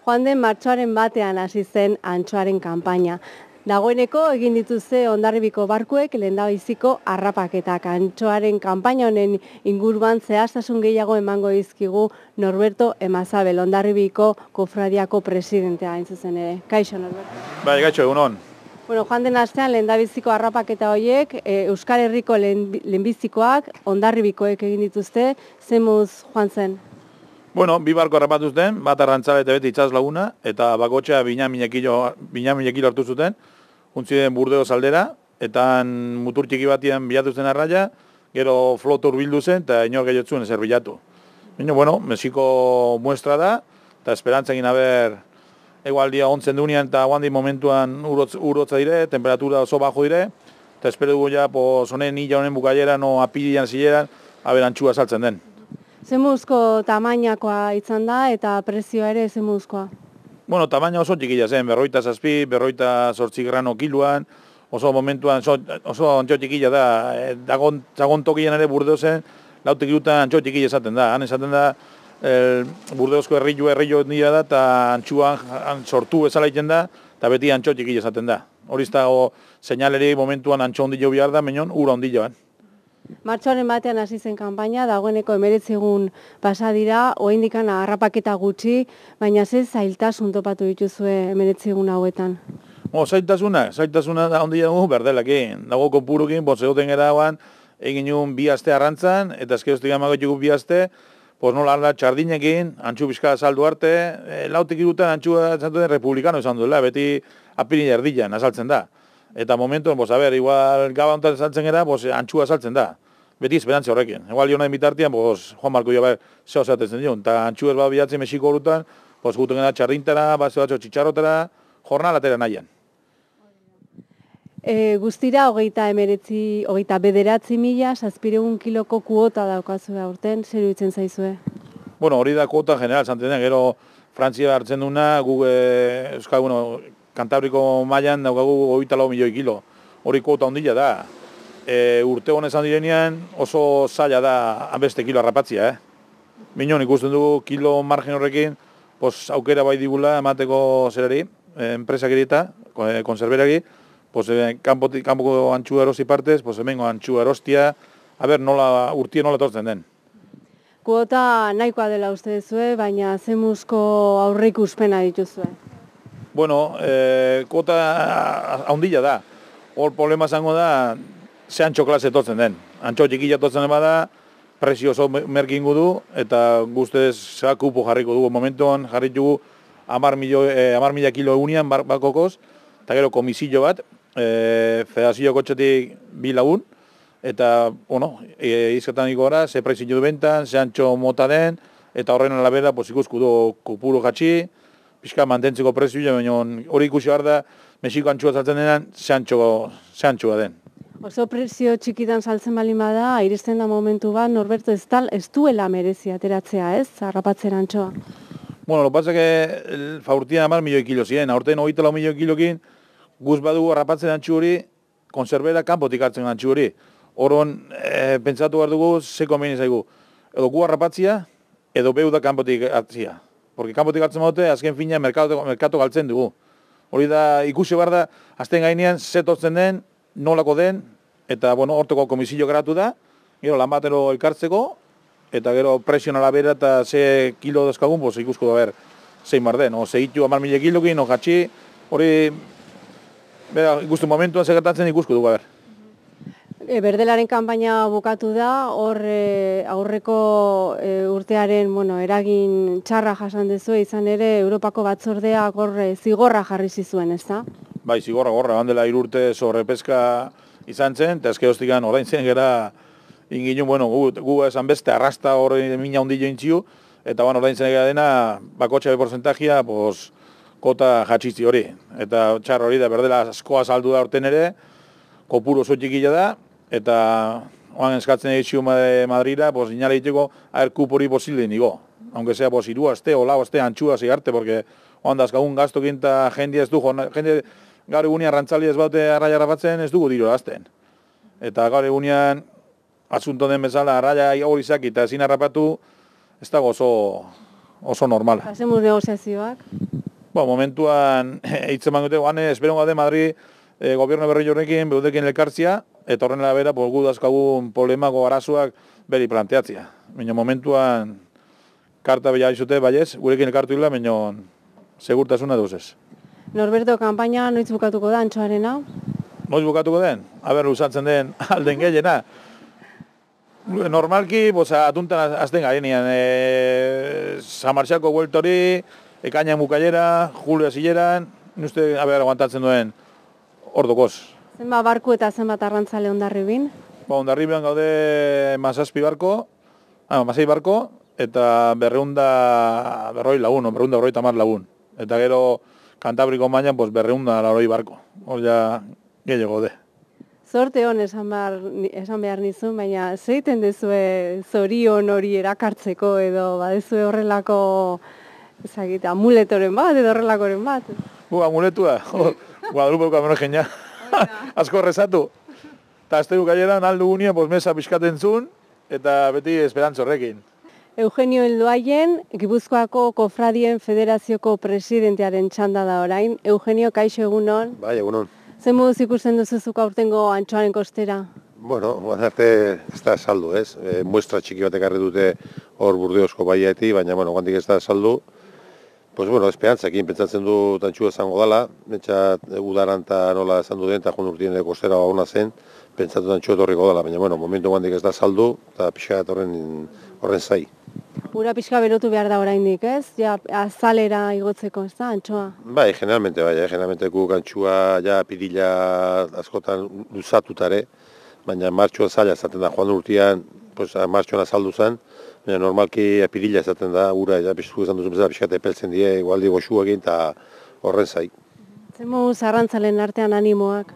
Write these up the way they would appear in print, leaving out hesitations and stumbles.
Joan den martxoaren batean hasi zen antxoaren kanpaina. Dagoeneko egin dituzte Hondarribiko barkuek lehendabiziko harrapaketak. Antxoaren kanpaina honen inguruan zehaztasun gehiago emango dizkigu Norberto Emazabel, Hondarribiko kofradiako presidentea hain zuzen ere. Kaixo, Norberto. Bai, gaixo, egunon. Bueno, joan den astean lehendabiziko harrapaketa horiek, Euskal Herriko lehenbizikoak, Hondarribikoek egin dituzte, zemuz joan zen? Bueno, bi barko harrapatu zuten, bat arrantzale eta beti itxas laguna, eta bakotxa bina kilo hartu zuten, untzi den Burdeos aldera, eta mutur txiki batien bilatu zen arraia, gero flotor bildu zen, eta inor gehiotzuen ezer bilatu. Bueno, Mexiko muestra da, eta esperantza egin haber, egualdia ontzen dunean eta guandi momentuan urotza dire, temperatura oso bajo dire, eta espero dugu ja, honen hila honen bukaieran o apirian zileran, haber antxua saltzen den. Zemuzko tamainakoa izan da eta prezioa ere zemuzkoa? Bueno, tamaina oso txikila zen, 47, 48 grano kiloan, oso momentuan oso antxo txikila da, zagon tokian ere Burdeosen, lautik dutan antxo txikila esaten da, han esaten da, Burdeosko herrillo nira da, eta antxuan sortu ezala iten da, eta beti antxo txikila esaten da. Hori ez dago seinaleri momentuan antxo ondillo bihar da, menon ura ondilloan. Martxoaren batean hasi zen kanpaina, dagoeneko 19 egun pasa dira, oraindikan harrapaketa gutxi, baina ze zailtasun topatu dituzue 19 egun hauetan? Zailtasuna da ondila dugu berdelakin. Dago kopurukin, egoten gara guan, egin nuen bi aste arrantzan, eta eskeroztik amagotxugu bi aste, nola ala txardinekin, antxu bizka saldu arte, lautik irutan antxua den republikano izan duela, beti apirin erdilan azaltzen da. Eta momentuan, igual gaba honetan saltzen gara, antxua saltzen da. Beti esperantza horrekin. Igual joan bitartian, Juan Marko jo zeo zatezen dion. Eta antxu ez bilatzen Mexiko horutan, guten gara txardintara, batzo txitxarrotara, jornalatera nahian. Guztira, 39.000 kiloko kuota daukazue aurten, zer iruditzen zaizue? Bueno, hori da kuota general, zanten gero Frantzia hartzen duna, Kantabriko mailan daukagu 24 milioi kilo. Hori kuota ondila da. Urte honezan direnean oso zaila da beste kilo harrapatzia. Minon ikusten dugu kilo margen horrekin, aukera bai digula emateko zerari, enpresak erita, konserberari, kanpoko antxua erosi partez, hemengo antxua erostia, urtie nola tortzen den. Kuota nahikoa dela uste duzue, baina zemuzko aurreikuspena dituzue? Bueno, kuota haundila da. Hor problema zango da, ze antxo klase tortzen den. Antxo txikila tortzen bada, prezio oso merkingu du, eta guztez kupo jarriko dugu. Momentuan jarritugu 10.000 kilo egunean bakokoz, eta gero komisillo bat, fedazio kotxetik 2 lagun, eta, izketan igora, ze prezio du bentan, ze antxo mota den, eta horren alabera, ikusku du kupuro jatxi, pixka mantentzeko prezioa, baina hori ikusi behar da, Mexiko antxua saltzen denan, ze antxua den. Oso prezio txikitan saltzen bali bada, iristen da momentu bat, Norberto, ez duela merezi ateratzea, ez, harrapatzen antxoa? Bueno, lo pasa que faurtian 10 milioi kilo ziren, aurten 24 milioi kilokin, guz badugu harrapatzen antxu hori, konserbera kanpotik hartzen antxu hori. Horon, pentsatu behar dugu, ze konbeni zaigu. Edo gu harrapatzia, edo behu da kanpotik hartzia. Porque kanpotik hartzen baute, azken fina, merkatu galtzen dugu. Hori da, ikusi behar da, azten gainean, zetortzen den, nolako den, eta, horteko komisillo garatu da, gero, lan batero elkartzeko, eta gero presion alabera eta ze kilo dazkagun, ikusko da ber, zein bar den. Segitu 10.000 kilokin, jatxi, hori, ikusten momentuan segertatzen ikusko dugu, ber. Berdelaren kanpaina bukatu da, hor aurreko urtearen eragin txarra jasan dezu, izan ere Europako batzordeak hor zigorra jarri zizuen, ez da? Bai, zigorra, bandela 3 urte sobrepeska izan zen, eta eskeroztikan orain zen gara inginu, gu esan beste arrasta hori mina ondillo intziu, eta orain zen gara dena, bakotxa porcentajia, kota jatxitzi hori. Eta txar hori da, berdela askoa saldu da orten ere, kopuru oso txikila da, eta oan eskatzen egitxio Madrira, inala egiteko, kup hori posible nigo. Aunque sea, 2 aste, o lau aste, antxua zigarte, porque oan dazkagun gaztokin eta jende ez du, jende gaur egunean rantzali ez baute arraia harrapatzen ez dugu diro azten. Eta gaur egunean, asunto den bezala, arraia hori zaki eta ezin harrapatu, ez dago oso normala. Hacemos negoziazioak? Momentuan, hitzen dute, gane, espero gade Madrid gobierno berri horrekin, beudekin elkartzia, eta horren bera, gu dazkagun problemako arazoak beri planteatzia. Baina momentuan, karta bila izute, baiez, gurekin elkartu hila, baina segurtasuna duzez. Norberto, kanpaina noiz bukatuko da antxoaren hau? Noiz bukatuko den? Aber, usatzen den alden gehiena. Normalki, atuntan azten garenean, Samartxako bueltori, ekainan bukailera, julio zileran, uste, aguantatzen duen ordokoz. Zenbat barku eta zenbat arrantzale Hondarribin? Hondarribian gaude mazazpi barko, mazai barko, eta berroi lagun. Eta gero, Kantabriko mailan, berreunda laroi barko. Hor ja, gehiago gaude. Zorte hon esan behar nizun, baina zeiten dezue zorion hori erakartzeko edo badezue horrelako amuletoren bat edo horrelakoren bat? Amuletua, Guadalupeko amenogenia, asko rezatu. Eta aztegu gaieran aldu gunean mesa pixkaten zuen, eta beti esperantza horrekin. Eugenio Eldoaien, Gipuzkoako Kofradien Federazioko presidentearen txanda da orain. Eugenio, kaixo egunon? Bai, egunon. Zer moduz ikusten duzuzuk aurtengo antxoaren kostera? Bueno, arte ez da saldu, ez? Muestra txiki bat ekarri dute hor Burdeosko baiaeti, baina, guantik ez da saldu. Pues, esperantzakin pentsatzen du tantxua zango dela, bentsat udaran eta nola esan du den, eta joan urtien kostera bauna zen, pentsatu tantxua etorriko dela, baina, momentu guantik ez da saldu, eta pixka horren zai. Ura pixka berotu behar da oraindik, ez? Ja, azalera igotzeko, ez da, antxoa? Bai, generalmente guk antxua ja pirila askotan luzatutare, baina martxoa zaila esaten da, joan urtean, martxoan azaldu zen, baina normalki pirila esaten da, ura ja pixku esan duzu bezala pixkate epeltzen die, igualdi goxuekin eta horren zai. Zer moduz arrantzalen artean animoak?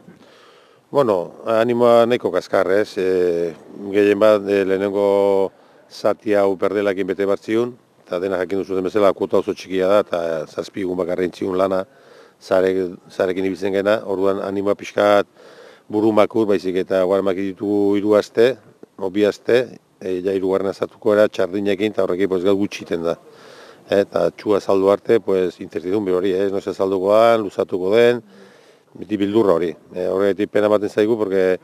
Animoa nahiko kaskar, ez? Gehien bat lehenengo zati hau perdelakin bete batziun, eta dena jakin duzu den bezala kuota oso txikia da, eta zazpigun bakarren txiun lana zarekin ibitzen gena, orduan animoa pixkat burumakur, baizik eta guarmak ditugu 3 aste, o 2 aste, ja 3. azatuko era txardinekin, eta horrekin gau gutxiten da. Eta txua saldu arte, incertidun hori, noiz salduko da, luzatuko den, beti bildurra hori. Horregatik pena baten zaigu, porque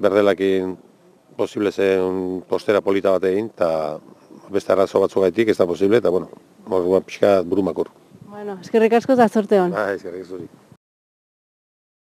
berdelakin posible zen postera polita bat egin, eta beste arazo batzu gaitik ez da posible, eta orduan pixka burumakur. Eskerrik asko eta zorte hon. Eskerrik asko.